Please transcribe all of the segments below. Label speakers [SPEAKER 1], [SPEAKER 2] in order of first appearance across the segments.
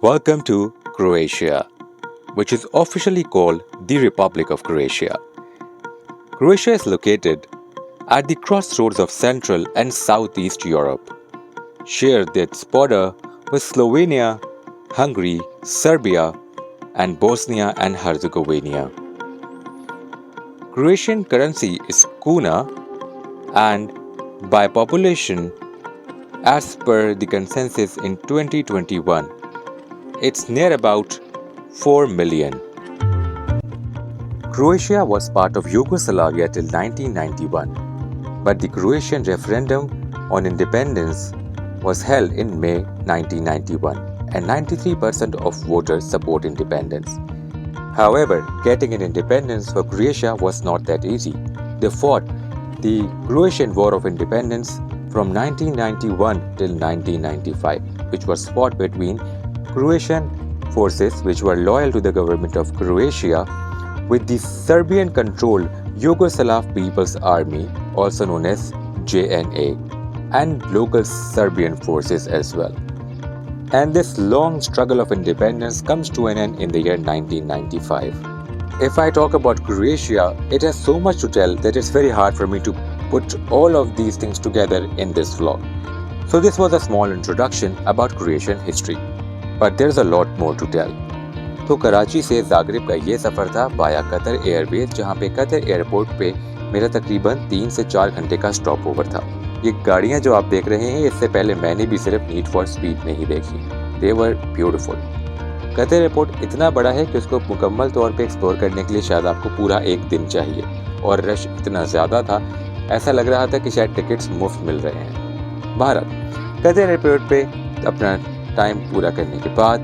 [SPEAKER 1] Welcome to Croatia, which is officially called the Republic of Croatia. Croatia is located at the crossroads of Central and Southeast Europe. Shares its border with Slovenia, Hungary, Serbia, and Bosnia and Herzegovina. Croatian currency is kuna, and by population, as per the consensus in 2021, it's near about 4 million. Croatia was part of Yugoslavia till 1991, but the Croatian referendum on independence was held in May 1991, and 93% of voters support independence. However, getting an independence for Croatia was not that easy. They fought the Croatian War of Independence from 1991 till 1995, which was fought between Croatian forces which were loyal to the government of Croatia with the Serbian-controlled Yugoslav People's Army, also known as JNA, and local Serbian forces as well. And this long struggle of independence comes to an end in the year 1995. If I talk about Croatia, it has so much to tell that it's very hard for me to put all of these things together in this vlog. So this was a small introduction about Croatian history. But there's a lot more to tell. तो कराची से Zagreb का ये सफ़र था बाया Qatar Airways, जहाँ पे Qatar airport पे मेरा तकरीबन 3 से 4 घंटे का स्टॉप ओवर था। ये गाड़ियाँ जो आप देख रहे हैं, इससे पहले मैंने भी सिर्फ नीड फॉर स्पीड नहीं देखी। दे वर ब्यूटीफुल। कतर एयरपोर्ट इतना बड़ा है कि उसको मुकम्मल तौर पे एक्सप्लोर करने के लिए शायद आपको पूरा एक दिन चाहिए, और रश इतना ज़्यादा था, ऐसा लग रहा था कि शायद टिकट्स मुफ्त मिल रहे हैं। बहरहाल कतर एयरपोर्ट पे अपना टाइम पूरा करने के बाद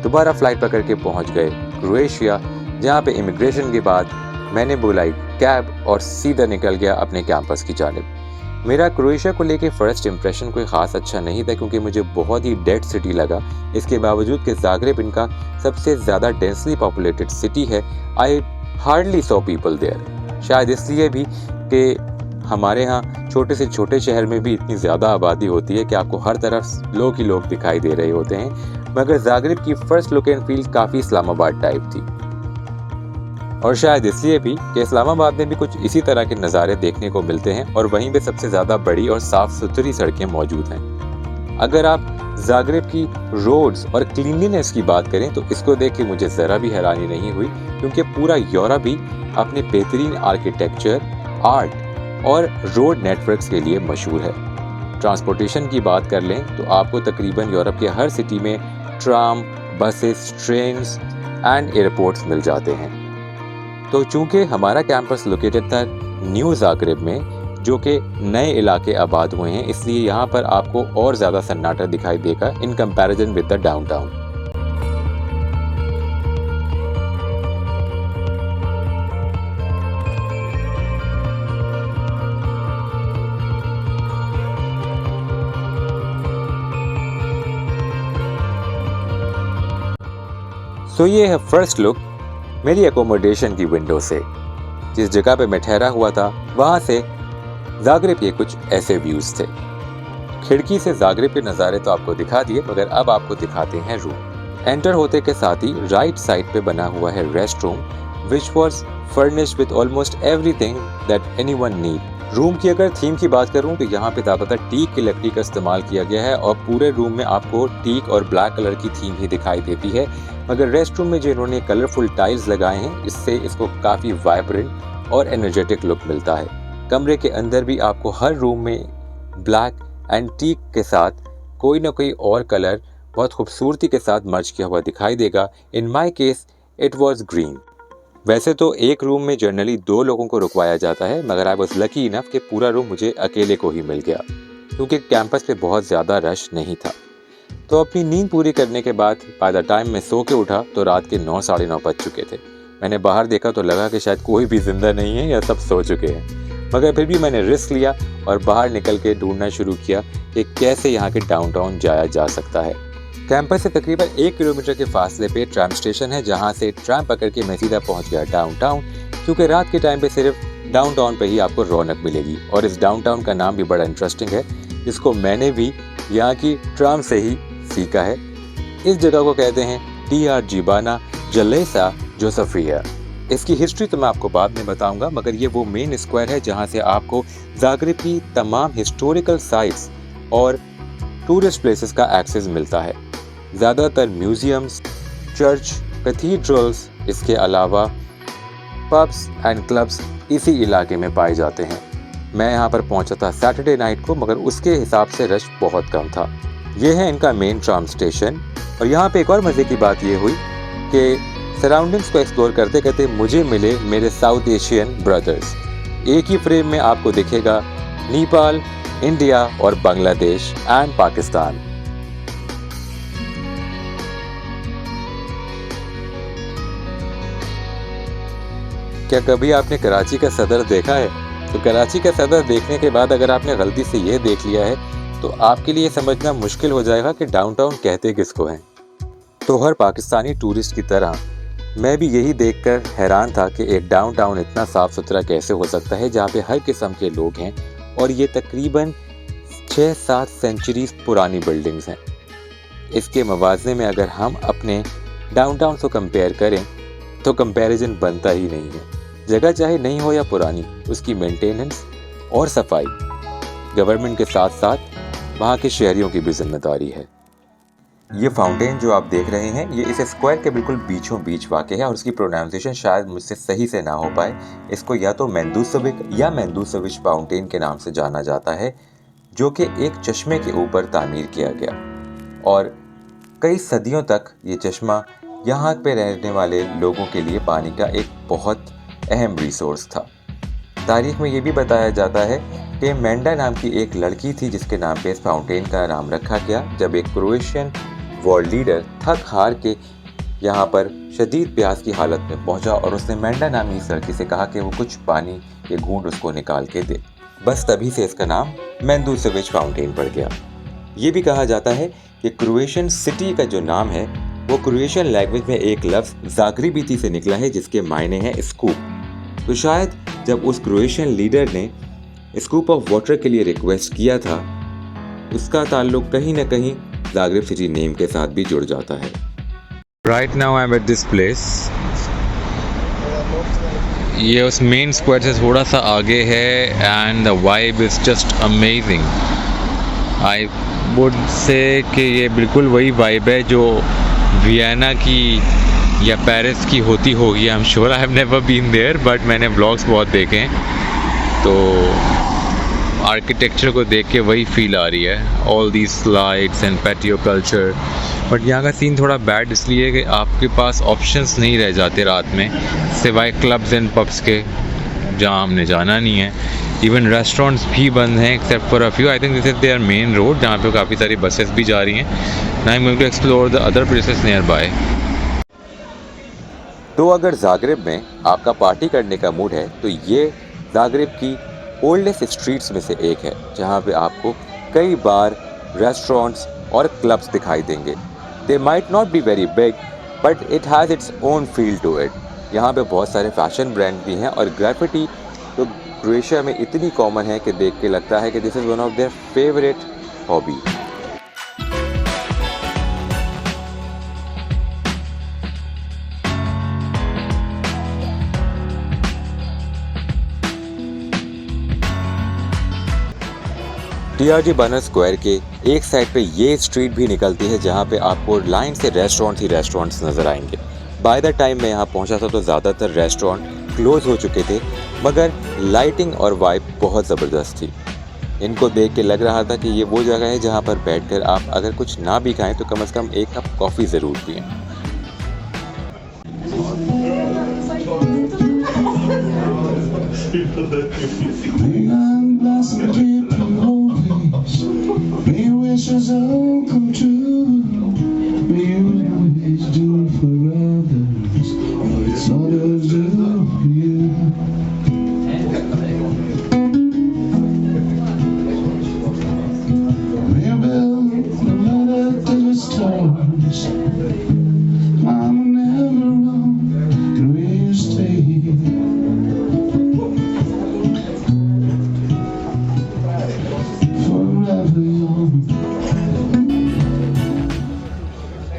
[SPEAKER 1] दोबारा फ़्लाइट पकड़ के पहुंच गए क्रोएशिया, जहां पे इमिग्रेशन के बाद मैंने बुलाई कैब और सीधा निकल गया अपने कैंपस की जानिब। मेरा क्रोएशिया को लेके फ़र्स्ट इंप्रेशन कोई ख़ास अच्छा नहीं था, क्योंकि मुझे बहुत ही डेड सिटी लगा। इसके बावजूद कि जागरेब इनका सबसे ज़्यादा डेंसली पॉपुलेटेड सिटी है, I hardly saw people there. शायद इसलिए भी कि हमारे यहाँ छोटे से छोटे शहर में भी इतनी ज़्यादा आबादी होती है कि आपको हर तरफ लोग ही लोग दिखाई दे रहे होते हैं, मगर जागरेब की फ़र्स्ट लुक एंड फील काफ़ी इस्लामाबाद टाइप थी। और शायद इसलिए भी कि इस्लामाबाद में भी कुछ इसी तरह के नज़ारे देखने को मिलते हैं, और वहीं पे सबसे ज़्यादा बड़ी और साफ़ सुथरी सड़कें मौजूद हैं। अगर आप जागरेब की रोड्स और क्लीनलीनेस की बात करें तो इसको देख के मुझे ज़रा भी हैरानी नहीं हुई, क्योंकि पूरा यूरोप ही अपने बेहतरीन आर्किटेक्चर, आर्ट और रोड नेटवर्क्स के लिए मशहूर है। ट्रांसपोर्टेशन की बात कर लें तो आपको तकरीबन यूरोप के हर सिटी में tram, buses, trains and airports मिल जाते हैं। तो चूंकि हमारा कैंपस लोकेटेड था न्यू जागरेब में, जो कि नए इलाके आबाद हुए हैं, इसलिए यहाँ पर आपको और ज़्यादा सन्नाटा दिखाई देगा in comparison with the downtown. तो ये है फर्स्ट लुक मेरी एकोमोडेशन की विंडो से। जिस जगह पे मैं ठहरा हुआ था वहाँ से जागरेब के कुछ ऐसे व्यूज़ थे। खिड़की से जागरेब के नज़ारे तो आपको दिखा दिए, मगर अब आपको दिखाते हैं रूम। एंटर होते के साथ ही राइट साइड पे बना हुआ है rest room, which was furnished with almost everything that anyone need. Room की अगर थीम की बात करूं तो यहाँ पे ज़्यादातर टीक की लकड़ी का इस्तेमाल किया गया है, और पूरे रूम में आपको टीक और ब्लैक कलर की थीम ही दिखाई देती है। मगर रेस्ट रूम में जो इन्होंने कलरफुल टाइल्स लगाए हैं, इससे इसको काफ़ी वाइब्रेंट और एनर्जेटिक लुक मिलता है। कमरे के अंदर भी आपको हर रूम में ब्लैक एंड टीक के साथ कोई ना कोई और कलर बहुत खूबसूरती के साथ मर्ज किया हुआ दिखाई देगा। In my case it was green. वैसे तो एक रूम में जनरली 2 लोगों को रुकवाया जाता है, मगर आई वॉज लकी इनफ कि पूरा रूम मुझे अकेले को ही मिल गया, क्योंकि कैंपस पे बहुत ज़्यादा रश नहीं था। तो अपनी नींद पूरी करने के बाद बाय द टाइम मैं सो के उठा तो रात के 9 साढ़े 9 बज चुके थे। मैंने बाहर देखा तो लगा कि शायद कोई भी जिंदा नहीं है या सब सो चुके हैं, मगर फिर भी मैंने रिस्क लिया और बाहर निकल के ढूंढना शुरू किया कि कैसे यहाँ के डाउनटाउन जाया जा सकता है। कैंपस से तकरीबन 1 किलोमीटर के फासले पे ट्राम स्टेशन है, जहाँ से ट्राम पकड़ के मैं सीधा पहुँच गया डाउनटाउन, क्योंकि रात के टाइम पे सिर्फ डाउनटाउन पे ही आपको रौनक मिलेगी। और इस डाउनटाउन का नाम भी बड़ा इंटरेस्टिंग है, जिसको मैंने भी यहाँ की ट्राम से ही सीखा है। इस जगह को कहते हैं TRG बाना जलेसा जोसेफिया। इसकी हिस्ट्री तो मैं आपको बाद में बताऊंगा, मगर ये वो मेन स्क्वायर है जहां से आपको जाग्रेब की तमाम हिस्टोरिकल साइट्स और टूरिस्ट प्लेसेस का एक्सेस मिलता है। ज़्यादातर म्यूजियम्स, चर्च, कैथीड्रल्स, इसके अलावा पब्स एंड क्लब्स इसी इलाके में पाए जाते हैं। मैं यहाँ पर पहुँचा था सैटरडे नाइट को, मगर उसके हिसाब से रश बहुत कम था। ये है इनका मेन ट्राम स्टेशन। और यहाँ पे एक और मज़े की बात ये हुई कि सराउंडिंग्स को एक्सप्लोर करते करते मुझे मिले मेरे साउथ एशियन ब्रदर्स। एक ही फ्रेम में आपको दिखेगा नेपाल, इंडिया और बांग्लादेश एंड पाकिस्तान। क्या कभी आपने कराची का सदर देखा है? तो कराची का सदर देखने के बाद अगर आपने गलती से यह देख लिया है तो आपके लिए समझना मुश्किल हो जाएगा कि डाउनटाउन कहते किसको हैं। तो हर पाकिस्तानी टूरिस्ट की तरह मैं भी यही देखकर हैरान था कि एक डाउनटाउन इतना साफ़ सुथरा कैसे हो सकता है, जहाँ पे हर किस्म के लोग हैं और ये तकरीबन 6-7 सेंचुरीज पुरानी बिल्डिंग्स हैं। इसके मवाज़ने में अगर हम अपने डाउनटाउन को कंपेयर करें तो कंपैरिजन बनता ही नहीं है। जगह चाहे नहीं हो या पुरानी, उसकी मेंटेनेंस और सफाई गवर्नमेंट के साथ साथ वहाँ के शहरियों की भी जिम्मेदारी है। ये फाउंटेन जो आप देख रहे हैं ये इस स्क्वायर के बिल्कुल बीचों बीच वाक़ है और उसकी प्रोनाउंसिएशन शायद मुझसे सही से ना हो पाए। इसको या तो मेंदूसविक या मेंदूसविच फाउंटेन के नाम से जाना जाता है, जो कि एक चश्मे के ऊपर तामीर किया गया और कई सदियों तक ये चश्मा यहाँ पे रहने वाले लोगों के लिए पानी का एक बहुत अहम रिसोर्स था। तारीख में ये भी बताया जाता है कि मेंडा नाम की एक लड़की थी जिसके नाम पे इस फाउंटेन का नाम रखा गया। जब एक क्रोएशियन वॉर लीडर थक हार के यहाँ पर शदीद प्यास की हालत में पहुँचा और उसने मेंडा नामी इस लड़की से कहा कि वो कुछ पानी के घूंट उसको निकाल के दे। बस तभी से इसका नाम मेंदूसविच फाउंटेन पड़ गया। ये भी कहा जाता है कि क्रोएशियन सिटी का जो नाम है वो क्रोएशियन लैंग्वेज में एक लफ्ज़ ज़ाग्रेबिती से निकला है जिसके मायने हैं स्कूप। तो शायद जब उस क्रोएशियन लीडर ने स्कूप ऑफ वाटर के लिए रिक्वेस्ट किया था, उसका ताल्लुक कहीं ना कहीं ज़ाग्रेब सिटी नेम के साथ भी जुड़ जाता है। Right now I am at this place. ये उस मेन स्क्वायर से थोड़ा सा आगे है and the vibe is just amazing. I would say कि ये बिल्कुल वही वाइब है जो वियना की या पेरिस की होती होगी। I am sure, I have never been there, but मैंने व्लॉग्स बहुत देखे हैं तो आर्किटेक्चर को देख के वही फील आ रही है, all the slides and patio culture. But यहाँ का सीन थोड़ा बैड इसलिए कि आपके पास ऑप्शंस नहीं रह जाते रात में सिवाय क्लब्स एंड पब्स के जहाँ हमने जाना नहीं है। इवन रेस्टोरेंट्स भी बंद हैं except for a few. I think this is their main road जहाँ पे काफ़ी सारी बसेस भी जा रही हैं। I am going to explore the other places nearby. तो अगर ज़ाग्रेब में आपका पार्टी करने का मूड है तो ये ज़ाग्रेब की ओल्डेस्ट स्ट्रीट्स में से एक है जहाँ पे आपको कई बार रेस्टोरेंट्स और क्लब्स दिखाई देंगे। They might not be very big but it has its own feel to it. यहाँ पे बहुत सारे फैशन ब्रांड भी हैं और ग्राफिटी तो क्रोएशिया में इतनी कॉमन है कि देख के लगता है कि this is one of their favourite hobby. TRG बाना स्क्वायर के एक साइड पे ये स्ट्रीट भी निकलती है जहाँ पे आपको लाइन से रेस्टोरेंट्स नज़र आएंगे। बाय द टाइम मैं यहाँ पहुँचा था तो ज़्यादातर रेस्टोरेंट क्लोज हो चुके थे, मगर लाइटिंग और वाइब बहुत ज़बरदस्त थी। इनको देख के लग रहा था कि ये वो जगह है जहाँ पर बैठकर आप अगर कुछ ना भी खाएं तो कम से कम एक कप कॉफ़ी ज़रूर पिएं।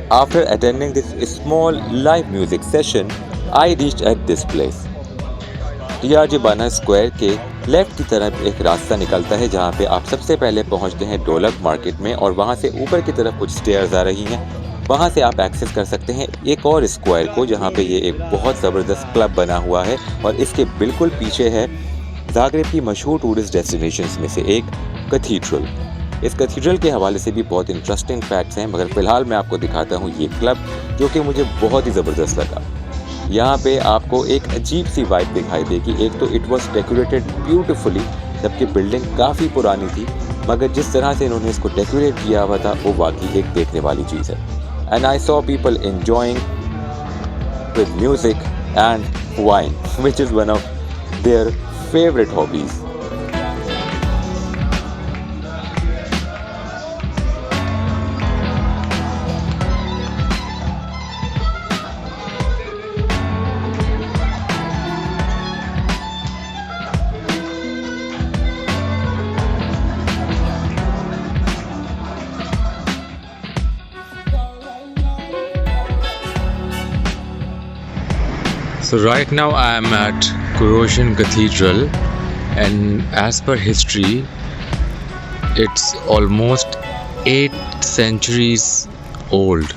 [SPEAKER 1] After attending this small live music session, I reached at this place. TRJ बाना स्क्वायर के लेफ्ट की तरफ एक रास्ता निकलता है जहाँ पे आप सबसे पहले पहुँचते हैं ढोलक मार्केट में और वहाँ से ऊपर की तरफ कुछ स्टेयर्स आ रही हैं। वहाँ से आप एक्सेस कर सकते हैं एक और स्क्वायर को जहाँ पे ये एक बहुत ज़बरदस्त क्लब बना हुआ है और इसके बिल्कुल पीछे है ज़ाग्रेब की मशहूर टूरिस्ट डेस्टिनेशंस में से एक कैथीड्रल। इस कैथीड्रल के हवाले से भी बहुत इंटरेस्टिंग फैक्ट्स हैं, मगर फ़िलहाल मैं आपको दिखाता हूँ ये क्लब जो कि मुझे बहुत ही ज़बरदस्त लगा। यहाँ पे आपको एक अजीब सी वाइब दिखाई देगी। एक तो इट वॉज डेकोरेटेड ब्यूटिफुली, जबकि बिल्डिंग काफ़ी पुरानी थी, मगर जिस तरह से इन्होंने इसको डेकोरेट किया हुआ था वो वाकई एक देखने वाली चीज़ है। And I saw people enjoying with music and wine which is one of their favourite hobbies.
[SPEAKER 2] So right now I am at Croatian Cathedral, and as per history, it's almost 8 centuries old.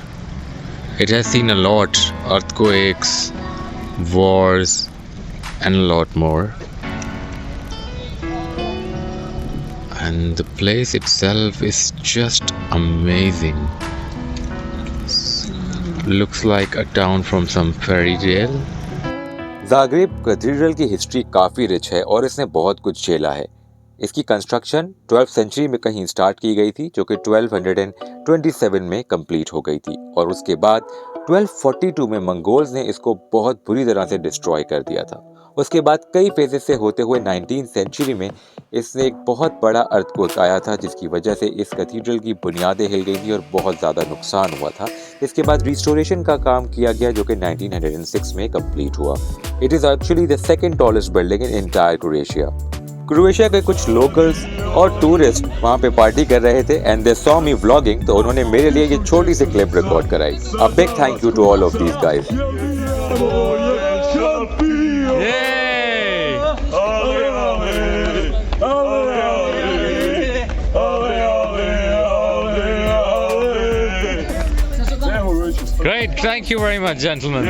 [SPEAKER 2] It has seen a lot, earthquakes, wars, and a lot more. And the place itself is just amazing. Looks like a town from some fairy tale.
[SPEAKER 1] Zagreb cathedral की history काफ़ी rich है और इसने बहुत कुछ झेला है। इसकी कंस्ट्रक्शन 12th सेंचुरी में कहीं स्टार्ट की गई थी जो कि 1227 में कंप्लीट हो गई थी और उसके बाद 1242 में मंगोल्स ने इसको बहुत बुरी तरह से डिस्ट्रॉय कर दिया था। उसके बाद कई फेजेस से होते हुए 19th सेंचुरी में इसने एक बहुत बड़ा अर्थक्वेक आया था जिसकी वजह से इस कैथीड्रल की बुनियादें हिल गई थी और बहुत ज़्यादा नुकसान हुआ था। इसके बाद रिस्टोरेशन का काम किया गया जो कि 1906 में कंप्लीट हुआ। It is actually the second tallest building in entire Croatia. Croatia के कुछ लोकल्स और टूरिस्ट वहाँ पे पार्टी कर रहे थे and they saw me vlogging, तो उन्होंने मेरे लिए ये छोटी सी क्लिप रिकॉर्ड कराई। A big thank you to all of these guys.
[SPEAKER 2] Great, thank you very much, gentlemen.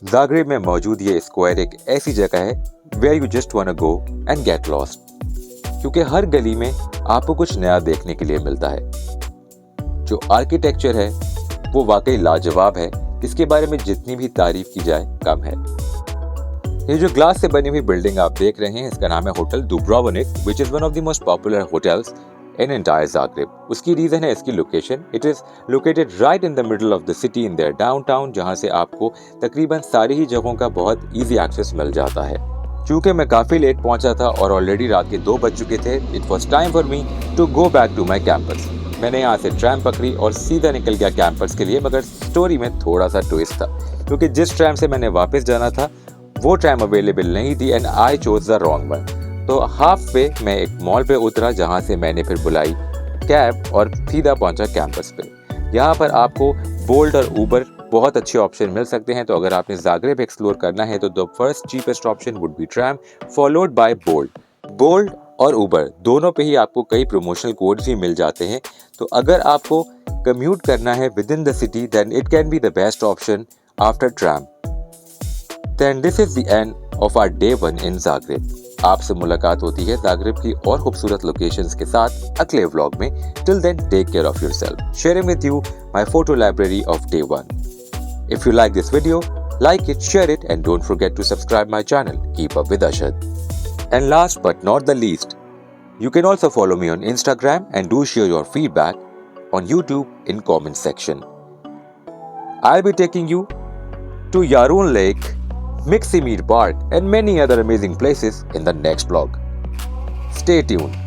[SPEAKER 1] Zagreb में मौजूद ये स्क्वायर एक ऐसी जगह है where you just wanna go and get lost, क्योंकि हर गली में आपको कुछ नया देखने के लिए मिलता है। जो आर्किटेक्चर है वो वाकई लाजवाब है, इसके बारे में जितनी भी तारीफ की जाए कम है। ये जो ग्लास से बनी हुई बिल्डिंग आप देख रहे हैं इसका नाम है hotel Dubrovnik, which is one of the most popular hotels in entire Zagreb. उसकी रीज़न है इसकी location. It is located right in the middle of the city in their downtown, जहाँ से आपको तकरीबन सारी ही जगहों का बहुत ईजी एक्सेस मिल जाता है। चूँकि मैं काफ़ी लेट पहुँचा था और ऑलरेडी रात के 2 बज चुके थे, it was time for me to go back to my campus. मैंने यहाँ से ट्रैम पकड़ी और सीधा निकल गया कैंपस के लिए, मगर स्टोरी में थोड़ा सा ट्विस्ट था क्योंकि जिस ट्रैम से मैंने वापस जाना था वो ट्रैम अवेलेबल नहीं थी and I chose the wrong one. तो हाफ वे मैं एक मॉल पे उतरा जहाँ से मैंने फिर बुलाई कैब और सीधा पहुँचा कैंपस पे। यहाँ पर आपको बोल्ट और ऊबर बहुत अच्छे ऑप्शन मिल सकते हैं, तो अगर आपने ज़ाग्रेब एक्सप्लोर करना है तो the first cheapest option would be tram followed by bolt और ऊबर दोनों पे ही आपको कई प्रमोशनल कोड्स भी मिल जाते हैं। तो अगर आपको कम्यूट करना है within the city then it can be the best option after tram. Then this is the end of our day 1 in Zagreb. आपसे मुलाकात होती है ज़ाग्रेब की और खूबसूरत लोकेशंस के साथ अगले व्लॉग में। Till then take care of yourself, sharing with you my photo library of day 1। If you like this video, like it, share it, and don't forget to subscribe my channel. Keep up with Ashad. And last but not the least, you can also follow me on Instagram and do share your feedback on YouTube in comment section. I'll be taking you to Yarun Lake, Mixi Mead Park, and many other amazing places in the next vlog. Stay tuned.